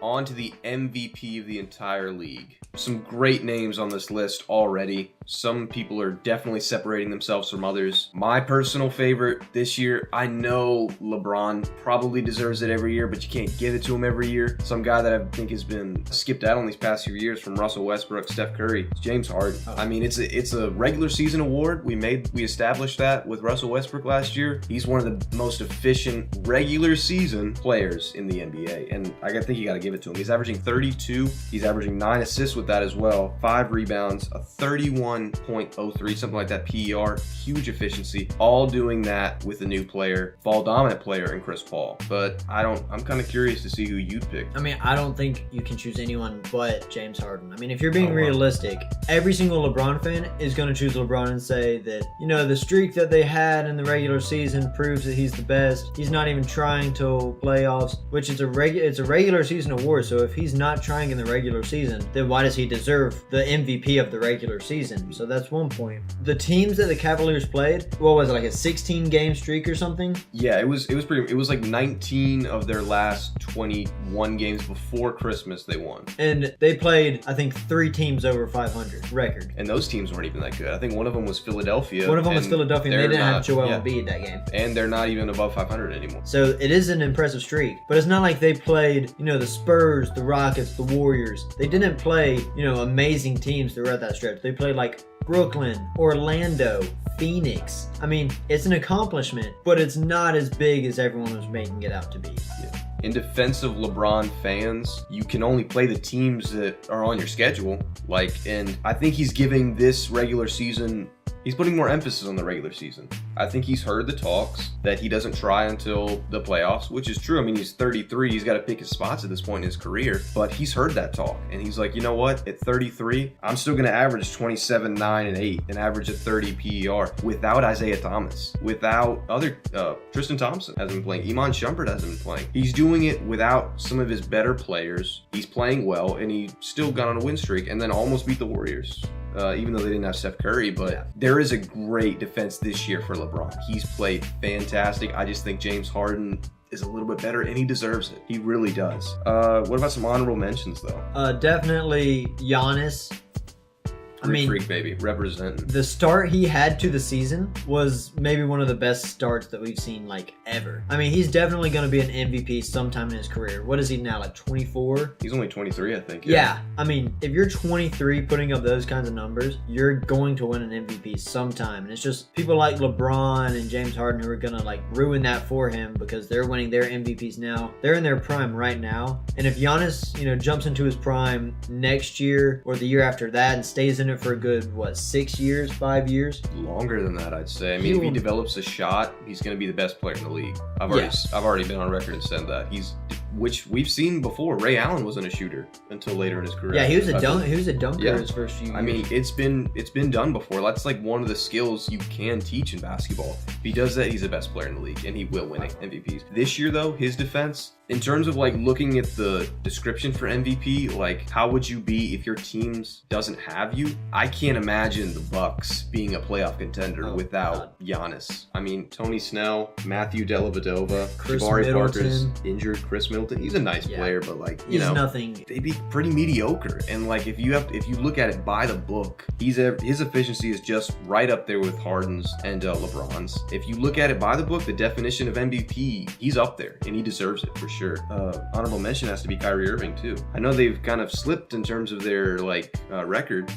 on to the MVP of the entire league. Some great names on this list already. Some people are definitely separating themselves from others. My personal favorite this year, I know LeBron probably deserves it every year, but you can't give it to him every year. Some guy that I think has been skipped out on these past few years from Russell Westbrook, Steph Curry, James Harden. I mean, it's a regular season award. We established that with Russell Westbrook last year. He's one of the most efficient regular season players in the NBA, and I think you got to give it to him. He's averaging 32. He's averaging 9 assists with that as well, 5 rebounds, a 31.03, something like that PER. Huge efficiency. All doing that with a new player, ball dominant player in Chris Paul. But I'm kind of curious to see who you'd pick. I mean, I don't think you can choose anyone but James Harden. I mean, if you're being realistic, every single LeBron fan is going to choose LeBron and say that, the streak that they had in the regular season proves that he's the best. He's not even trying till playoffs, which is it's a regular season award. So if he's not trying in the regular season, then why does he deserve the MVP of the regular season? So that's one point. The teams that the Cavaliers played, what was it, like a 16-game streak or something? Yeah, it was like 19 of their last 21 games before Christmas they won. And they played, I think, 3 teams over 500 record. And those teams weren't even that good. I think one of them was Philadelphia. One of them was Philadelphia, and they didn't have Joel Embiid that game. And they're not even above 500 anymore. So it is an impressive streak. But it's not like they played, the Spurs, the Rockets, the Warriors. They didn't play, amazing teams throughout that stretch. They played like Brooklyn, Orlando, Phoenix. I mean, it's an accomplishment, but it's not as big as everyone was making it out to be. Yeah. In defense of LeBron fans, you can only play the teams that are on your schedule. And I think he's giving this regular season, he's putting more emphasis on the regular season. I think he's heard the talks that he doesn't try until the playoffs, which is true. I mean, he's 33. He's got to pick his spots at this point in his career. But he's heard that talk. And he's like, you know what? At 33, I'm still going to average 27, 9, and 8, and average a 30 PER without Isaiah Thomas, without other, Tristan Thompson hasn't been playing. Iman Shumpert hasn't been playing. He's doing it without some of his better players. He's playing well, and he still got on a win streak and then almost beat the Warriors. Even though they didn't have Steph Curry, but there is a great defense this year for LeBron. He's played fantastic. I just think James Harden is a little bit better, and he deserves it. He really does. What about some honorable mentions, though? Definitely Giannis. Freak baby, representing. The start he had to the season was maybe one of the best starts that we've seen ever. I mean, he's definitely going to be an MVP sometime in his career. What is he now, 24? He's only 23, I think. Yeah. I mean, if you're 23 putting up those kinds of numbers, you're going to win an MVP sometime. And it's just people like LeBron and James Harden who are going to ruin that for him because they're winning their MVPs now. They're in their prime right now. And if Giannis, jumps into his prime next year or the year after that and stays in it for a good 6 years, 5 years, longer than that, I'd say. I mean, if he develops a shot, he's going to be the best player in the league. I've already been on record and said that. Which we've seen before. Ray Allen wasn't a shooter until later in his career. Yeah, he was a dunker his first few years. I mean, it's been done before. That's one of the skills you can teach in basketball. If he does that, he's the best player in the league, and he will win MVPs. This year, though, his defense, in terms of looking at the description for MVP, how would you be if your team doesn't have you? I can't imagine the Bucks being a playoff contender without Giannis. I mean, Tony Snell, Matthew Dellavedova, Jabari Parker's injured, Chris Middleton. He's a nice player, but he's nothing. They'd be pretty mediocre. And if you look at it by the book, his efficiency is just right up there with Harden's and LeBron's. If you look at it by the book, the definition of MVP, he's up there, and he deserves it for sure. Honorable mention has to be Kyrie Irving too. I know they've kind of slipped in terms of their record.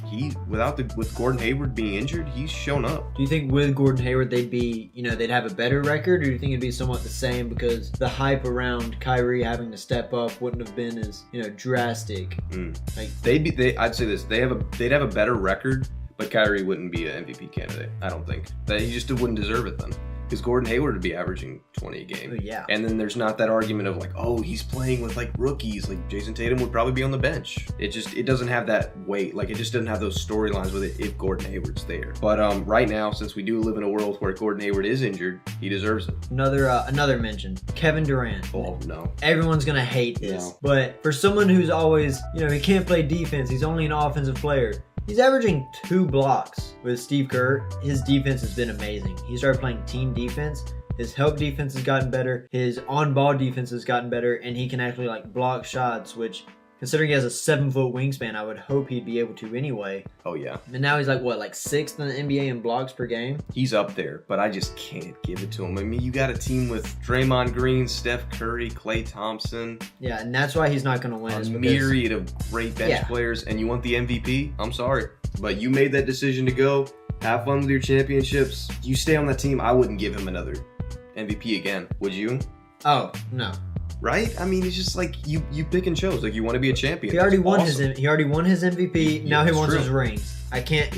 With Gordon Hayward being injured, he's shown up. Do you think with Gordon Hayward they'd have a better record, or do you think it'd be somewhat the same because the hype around Kyrie having to step up wouldn't have been as drastic? I'd say this: they'd have a better record, but Kyrie wouldn't be an MVP candidate. I don't think that he just wouldn't deserve it then. Because Gordon Hayward would be averaging 20 a game. Yeah. And then there's not that argument of he's playing with rookies. Jason Tatum would probably be on the bench. It doesn't have that weight. It just doesn't have those storylines with it if Gordon Hayward's there. But right now, since we do live in a world where Gordon Hayward is injured, he deserves it. Another mention, Kevin Durant. Oh, no. Everyone's going to hate this. No. But for someone who's always, he can't play defense, he's only an offensive player. He's averaging 2 blocks with Steve Kerr. His defense has been amazing. He started playing team defense, His help defense has gotten better. His on-ball defense has gotten better, and he can actually like block shots, which, considering he has a 7-foot wingspan, I would hope he'd be able to anyway. Oh, yeah. And now he's like, what, like 6th in the NBA in blocks per game? He's up there, but I just can't give it to him. I mean, you got a team with Draymond Green, Steph Curry, Klay Thompson. Yeah, and that's why he's not going to win. A myriad of great bench players, and you want the MVP? I'm sorry. But you made that decision to go. Have fun with your championships. You stay on that team, I wouldn't give him another MVP again. Would you? Oh, no. Right? I mean, it's just like you pick and chose. Like, you want to be a champion. He already won his MVP. Now he wants his rings. I can't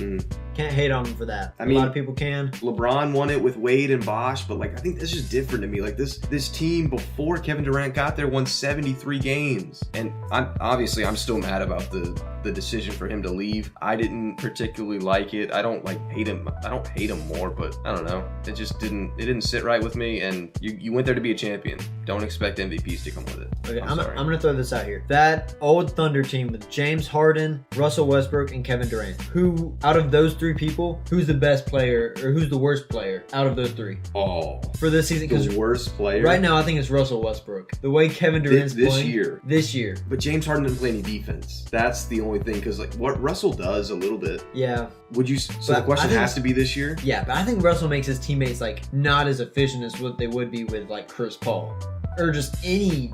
hate on him for that. I mean, a lot of people can. LeBron won it with Wade and Bosh, but like I think that's just different to me. Like this team before Kevin Durant got there won 73 games, and I'm still mad about the decision for him to leave. I didn't particularly like it. I don't hate him. I don't hate him more, but I don't know. It just didn't sit right with me. And you went there to be a champion. Don't expect MVPs to come with it. Okay, I'm gonna throw this out here. That old Thunder team with James Harden, Russell Westbrook, and Kevin Durant. Who out of those three people, who's the best player or who's the worst player out of those three? Oh, for this season, the worst player right now, I think it's Russell Westbrook. The way Kevin Durant's playing this year. But James Harden didn't play any defense. That's the only thing, because like what Russell does a little bit. Yeah. Would you? So the question has to be this year. Yeah, but I think Russell makes his teammates like not as efficient as what they would be with like Chris Paul or just any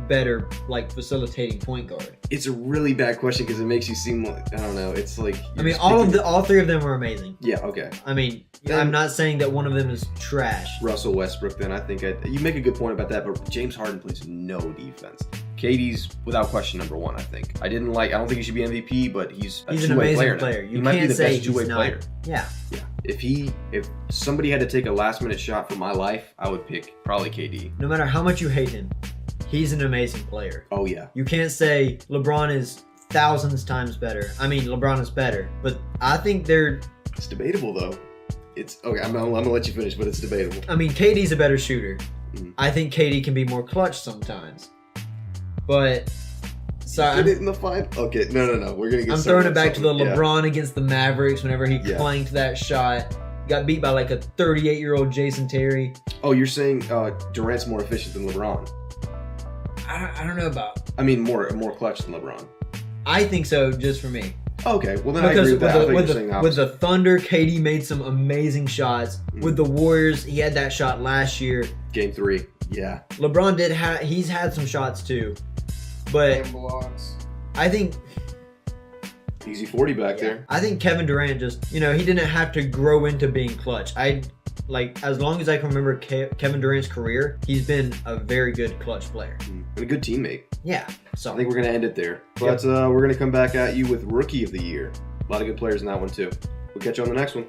better like facilitating point guard. It's a really bad question because it makes you seem like, I don't know. It's like, I mean, all three of them were amazing. Yeah. Okay. I mean, I'm not saying that one of them is trash. Russell Westbrook. Then I think you make a good point about that. But James Harden plays no defense. KD's without question number one. I think. I don't think he should be MVP, but he's a two-way player. He might be the best two-way player. Yeah. Yeah. If somebody had to take a last-minute shot for my life, I would pick probably KD. No matter how much you hate him, he's an amazing player. Oh, yeah. You can't say LeBron is thousands times better. I mean, LeBron is better, but I think It's debatable, though. It's okay. I'm gonna let you finish, but it's debatable. I mean, KD's a better shooter. I think KD can be more clutch sometimes, but Did it in the final? Okay, no. We're gonna get. I'm throwing it back to the LeBron against the Mavericks whenever he clanked that shot. Got beat by like a 38-year-old Jason Terry. Oh, you're saying Durant's more efficient than LeBron? I don't know about. I mean, more clutch than LeBron. I think so, just for me. Okay, well then I agree with that. With the Thunder, KD made some amazing shots. With the Warriors, he had that shot last year. Game 3, yeah. LeBron he's had some shots too, but I think easy 40 back there. I think Kevin Durant just, he didn't have to grow into being clutch. As long as I can remember Kevin Durant's career, he's been a very good clutch player. And a good teammate. Yeah. So I think we're going to end it there. But we're going to come back at you with Rookie of the Year. A lot of good players in that one too. We'll catch you on the next one.